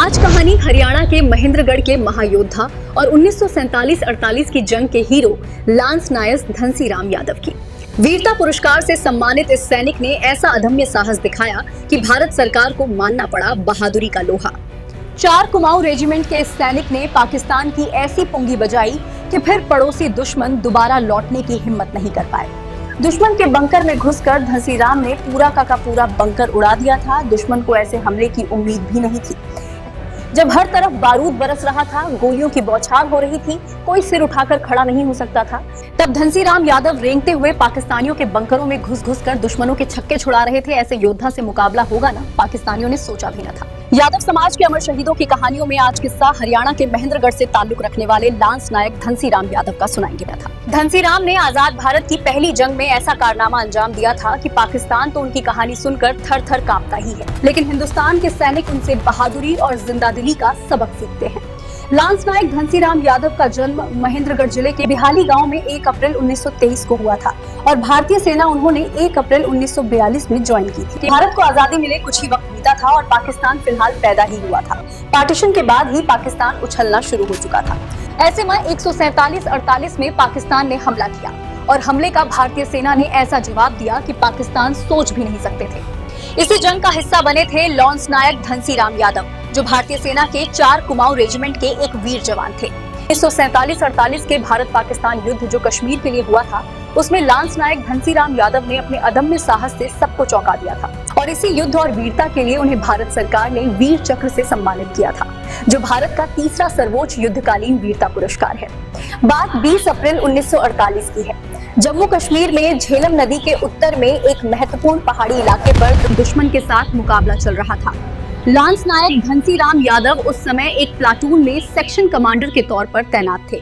आज कहानी हरियाणा के महेंद्रगढ़ के महायोद्धा और 1947-48 की जंग के हीरो लांस नायक धनसी राम यादव की। वीरता पुरस्कार से सम्मानित इस सैनिक ने ऐसा अदम्य साहस दिखाया कि भारत सरकार को मानना पड़ा बहादुरी का लोहा। 4 कुमाऊं रेजिमेंट के इस सैनिक ने पाकिस्तान की ऐसी पुंगी बजाई कि फिर पड़ोसी दुश्मन दोबारा लौटने की हिम्मत नहीं कर पाए। दुश्मन के बंकर में घुसकर धनसी राम ने पूरा का पूरा बंकर उड़ा दिया था। दुश्मन को ऐसे हमले की उम्मीद भी नहीं थी। जब हर तरफ बारूद बरस रहा था, गोलियों की बौछार हो रही थी, कोई सिर उठाकर खड़ा नहीं हो सकता था, तब धनसी राम यादव रेंगते हुए पाकिस्तानियों के बंकरों में घुस कर दुश्मनों के छक्के छुड़ा रहे थे। ऐसे योद्धा से मुकाबला होगा ना, पाकिस्तानियों ने सोचा भी न था। यादव समाज के अमर शहीदों की कहानियों में आज किस्सा हरियाणा के महेंद्रगढ़ से ताल्लुक रखने वाले लांस नायक धनसी राम यादव का सुनाएंगे था। धनसी राम ने आजाद भारत की पहली जंग में ऐसा कारनामा अंजाम दिया था कि पाकिस्तान तो उनकी कहानी सुनकर थर-थर कांपता ही है, लेकिन हिंदुस्तान के सैनिक उनसे बहादुरी और जिंदादिली का सबक सीखते हैं। लांस नायक धनसी राम यादव का जन्म महेंद्रगढ़ जिले के बिहाली गांव में 1 अप्रैल 1923 को हुआ था और भारतीय सेना उन्होंने 1 अप्रैल 1942 में ज्वाइन की थी। भारत को आजादी मिले कुछ ही वक्त बीता था और पाकिस्तान फिलहाल पैदा ही हुआ था। पार्टीशन के बाद ही पाकिस्तान उछलना शुरू हो चुका था। ऐसे में 147-48 में पाकिस्तान ने हमला किया और हमले का भारतीय सेना ने ऐसा जवाब दिया कि पाकिस्तान सोच भी नहीं सकते थे। इसी जंग का हिस्सा बने थे लांस नायक धनसी राम यादव, जो भारतीय सेना के 4 कुमाऊं रेजिमेंट के एक वीर जवान थे। 1947-48 के भारत पाकिस्तान युद्ध जो कश्मीर के लिए हुआ था, उसमें लांस नायक धनसी राम यादव ने अपने अदम्य साहस से सबको चौंका दिया था और इसी युद्ध और वीरता के लिए उन्हें भारत सरकार ने वीर चक्र से सम्मानित किया था, जो भारत का तीसरा सर्वोच्च युद्धकालीन वीरता पुरस्कार है। बात 20 अप्रैल 1948 की है। जम्मू कश्मीर में झेलम नदी के उत्तर में एक महत्वपूर्ण पहाड़ी इलाके पर दुश्मन के साथ मुकाबला चल रहा था। लांस नायक धनसी राम यादव उस समय एक प्लाटून में सेक्शन कमांडर के तौर पर तैनात थे।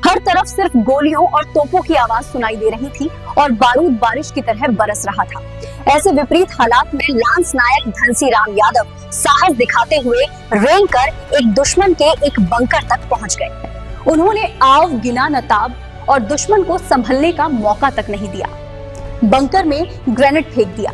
हर तरफ सिर्फ गोलियों और तोपों की आवाज सुनाई दे रही थी और बारूद बारिश की तरह बरस रहा था। ऐसे विपरीत हालात में लांस नायक धनसी राम यादव साहस दिखाते हुए रेंग कर एक दुश्मन के एक बंकर तक पहुंच गए। उन्होंने आव गिना नताब और दुश्मन को संभलने का मौका तक नहीं दिया। बंकर में ग्रेनेड फेंक दिया,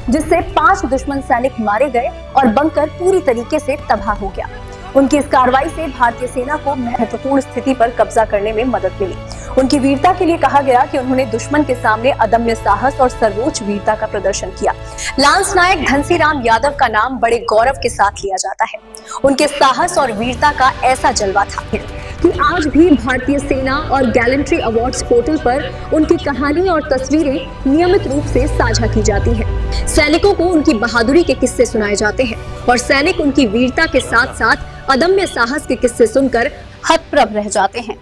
जिससे 5 दुश्मन सैनिक मारे गए और बंकर पूरी तरीके से तबाह हो गया। उनकी इस कार्रवाई से भारतीय सेना को महत्वपूर्ण स्थिति पर कब्जा करने में मदद मिली। उनकी वीरता के लिए कहा गया कि उन्होंने दुश्मन के सामने अदम्य साहस और सर्वोच्च वीरता का प्रदर्शन किया। लांस नायक धनसी राम यादव का नाम बड़े गौरव के साथ लिया जाता है। उनके साहस और वीरता का ऐसा जलवा था कि आज भी भारतीय सेना और गैलेंट्री अवार्ड्स पोर्टल पर उनकी कहानी और तस्वीरें नियमित रूप से साझा की जाती हैं। सैनिकों को उनकी बहादुरी के किस्से सुनाए जाते हैं और सैनिक उनकी वीरता के साथ साथ अदम्य साहस के किस्से सुनकर हतप्रभ रह जाते हैं।